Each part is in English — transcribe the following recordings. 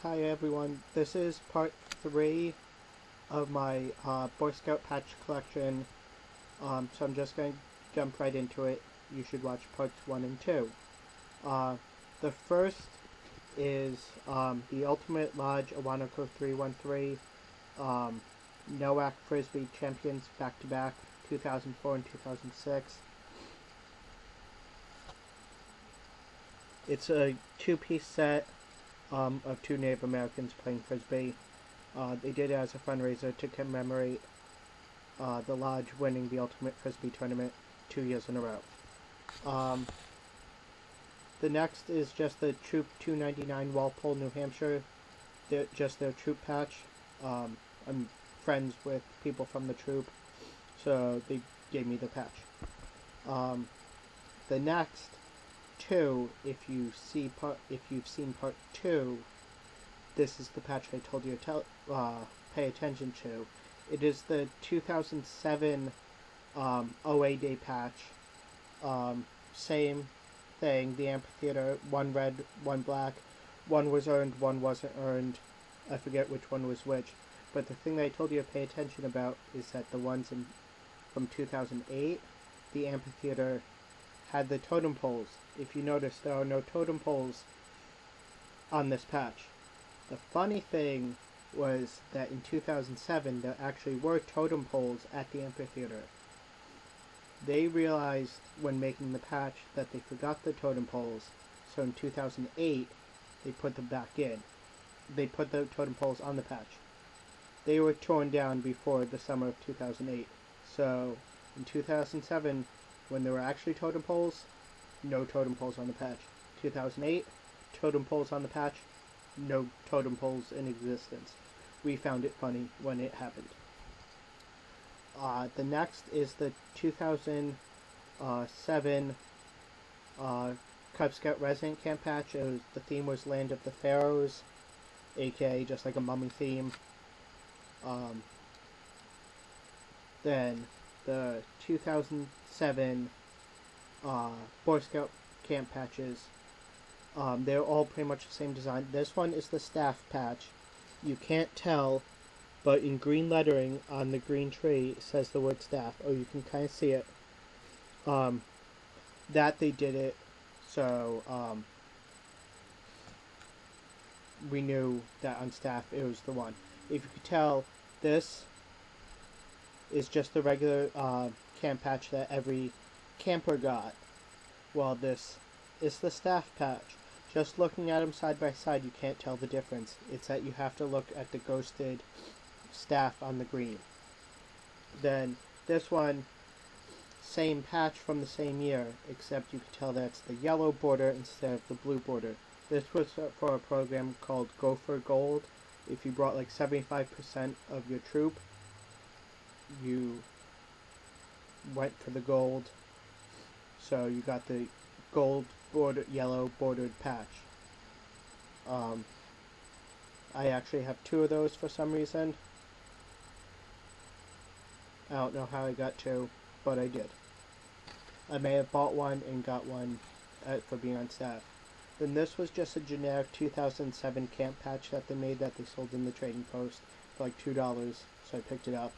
Hi everyone, this is part 3 of my Boy Scout patch collection, so I'm just going to jump right into it. You should watch parts 1 and 2. The first is the Ultimate Lodge Awanako 313 NOAC Frisbee Champions back-to-back 2004 and 2006. It's a two-piece set of two Native Americans playing Frisbee. They did it as a fundraiser to commemorate the Lodge winning the Ultimate Frisbee Tournament 2 years in a row. The next is just the Troop 299 Walpole, New Hampshire. Just their troop patch. I'm friends with people from the troop, so they gave me the patch. The next two, if you've seen part 2, this is the patch I told you to pay attention to. It is the 2007 OA Day patch. Same thing, the amphitheater, one red, one black. One was earned, one wasn't earned. I forget which one was which. But the thing that I told you to pay attention about is that the ones from 2008, the amphitheater had the totem poles. If you notice, there are no totem poles on this patch. The funny thing was that in 2007, there actually were totem poles at the amphitheater. They realized when making the patch that they forgot the totem poles, so in 2008, they put them back in. They put the totem poles on the patch. They were torn down before the summer of 2008. So in 2007, when there were actually totem poles, no totem poles on the patch. 2008, totem poles on the patch, no totem poles in existence. We found it funny when it happened. The next is the 2007 Cub Scout Resident Camp patch. The theme was Land of the Pharaohs, aka just like a mummy theme. Then the 2007 Boy Scout camp patches. They're all pretty much the same design. This one is the staff patch. You can't tell, but in green lettering on the green tree it says the word staff. Oh, you can kind of see it. That they did it so we knew that on staff it was the one. If you could tell, this is just the regular camp patch that every camper got. Well, this is the staff patch. Just looking at them side by side, you can't tell the difference. It's that you have to look at the ghosted staff on the green. Then this one, same patch from the same year, except you can tell that's the yellow border instead of the blue border. This was for a program called Go for Gold. If you brought like 75% of your troop, you went for the gold. So you got the gold border, yellow bordered patch. I actually have 2 of those for some reason. I don't know how I got 2, but I did. I may have bought one and got one for being on staff. Then this was just a generic 2007 camp patch that they made that they sold in the trading post for like $2, so I picked it up.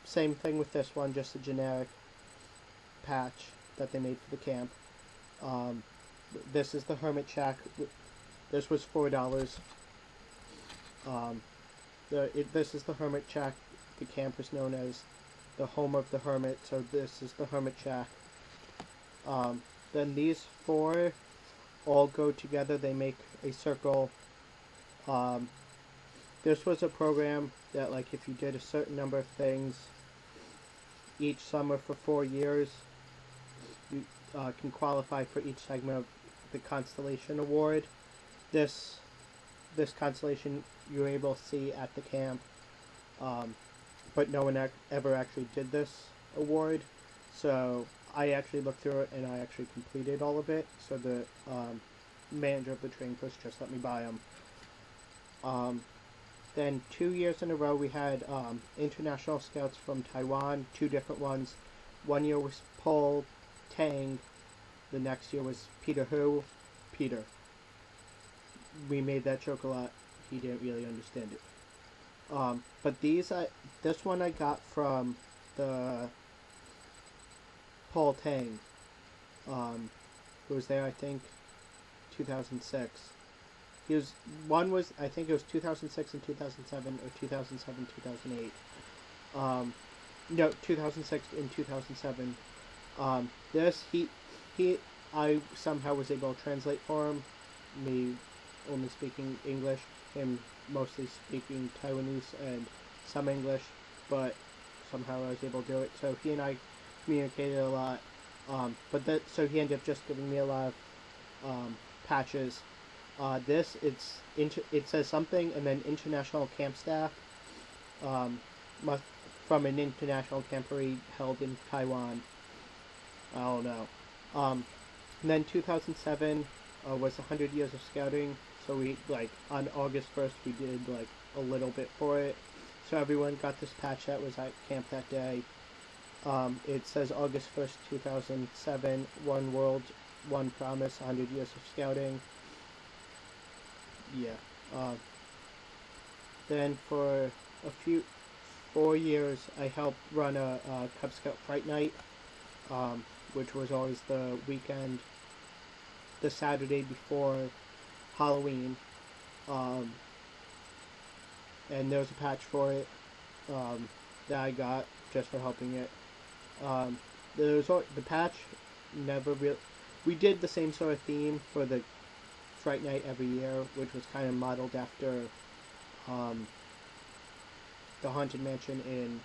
Same thing with this one, just a generic patch that they made for the camp. This is the Hermit Shack. This was $4. This is the Hermit Shack. The camp is known as the home of the hermit, so this is the Hermit Shack. Then these 4 all go together. They make a circle. This was a program that, like, if you did a certain number of things each summer for 4 years, you can qualify for each segment of the Constellation Award. This constellation you were able to see at the camp, but no one ever actually did this award. So I actually looked through it and I actually completed all of it. So the manager of the training post just let me buy them. Then 2 years in a row we had international scouts from Taiwan, 2 different ones. One year was Paul Tang, the next year was Peter Hu. Peter. we made that joke a lot. He didn't really understand it. But this one I got from the Paul Tang, who was there, I think, 2006. He was one was I think it was 2006 and 2007 or 2007 2008. No, 2006 and 2007. This he I somehow was able to translate for him. Me only speaking English, him mostly speaking Taiwanese and some English, but somehow I was able to do it. So he and I communicated a lot. So he ended up just giving me a lot of patches. It says something and then international camp staff, from an international camporee held in Taiwan. I don't know. And then 2007 was 100 years of scouting. So we on August 1st we did a little bit for it. So everyone got this patch that was at camp that day. It says August 1st, 2007, One World, One Promise, 100 Years of Scouting. Yeah. Then for 4 years, I helped run a Cub Scout Fright Night, which was always the weekend, the Saturday before Halloween. And there was a patch for it that I got just for helping it. The patch never really. We did the same sort of theme for the Fright Night every year, which was kind of modeled after the Haunted Mansion in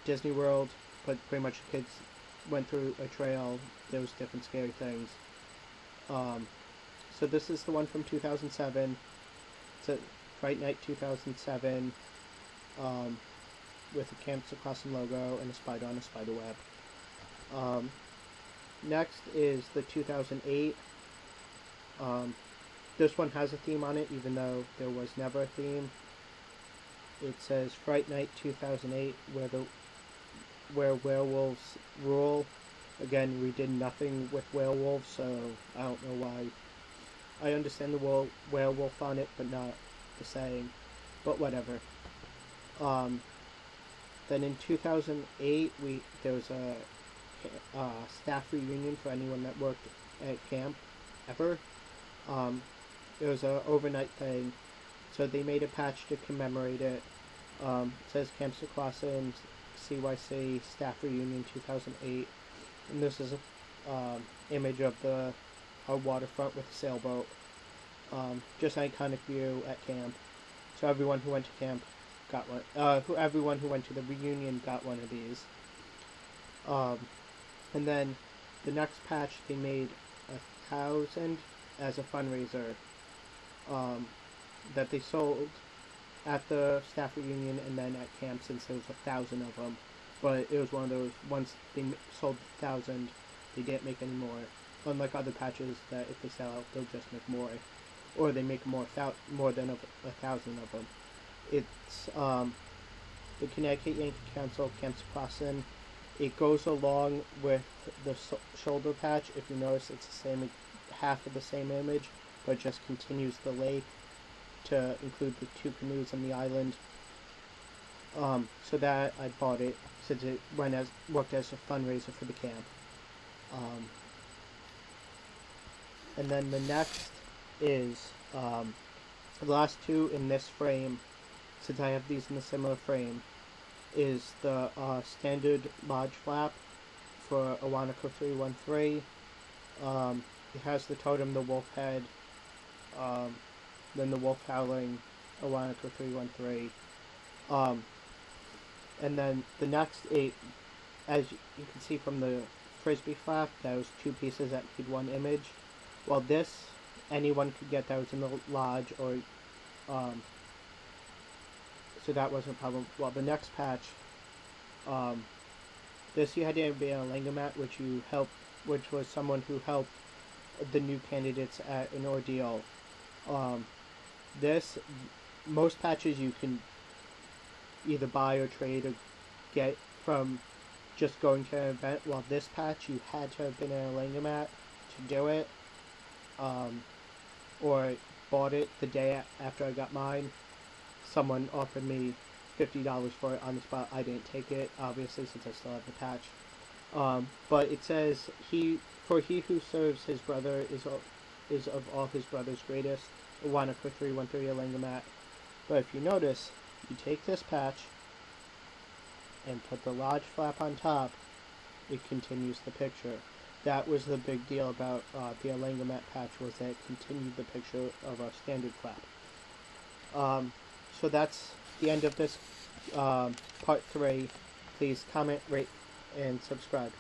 Disney World, but pretty much the kids went through a trail. There was different scary things. So this is the one from 2007. It's a Fright Night 2007. With a Camp Sequassen logo and a spider on a spider web. Next is the 2008. This one has a theme on it, even though there was never a theme. It says Fright Night 2008, where werewolves rule. Again, we did nothing with werewolves, so I don't know why. I understand the werewolf on it, but not the saying. But whatever. Then in 2008, there was a staff reunion for anyone that worked at camp ever. It was an overnight thing, so they made a patch to commemorate it. It says Camp Sequassen CYC Staff Reunion 2008, and this is a image of the waterfront with a sailboat. Just an iconic view at camp. So everyone who went to camp got one. Everyone who went to the reunion got one of these. And then the next patch, they made 1,000 as a fundraiser that they sold at the staff reunion and then at camp, since there was 1,000 of them. But it was one of those, once they sold 1,000, they didn't make any more. Unlike other patches that if they sell out, they'll just make more. Or they make more than 1,000 of them. It's the Connecticut Yankee Council Camp Sequassen. It goes along with the shoulder patch. If you notice, it's the same, half of the same image, but it just continues the lake to include the 2 canoes on the island. So that I bought it since it worked as a fundraiser for the camp. And then the next is the last 2 in this frame, since I have these in a similar frame, is the standard lodge flap for Awanako 313. It has the totem, the wolf head, then the wolf howling, Awanako 313. And then the next 8, as you can see from the frisbee flap, that was 2 pieces that made 1 image. While this, anyone could get that was in the lodge, or so that wasn't a problem. Well, the next patch, this you had to be on a Langomat, which was someone who helped the new candidates at an ordeal. Most patches you can either buy or trade or get from just going to an event, while this patch you had to have been in a Langomat to do it, or bought it the day after I got mine. Someone offered me $50 for it on the spot. I didn't take it, obviously, since I still have the patch. But it says, he who serves his brother is of all his brother's greatest. Iwana for 313 Alangamat. But if you notice, you take this patch and put the large flap on top, it continues the picture. That was the big deal about the Alangamat patch, was that it continued the picture of our standard flap. So that's the end of this part 3. Please comment, rate, and subscribe.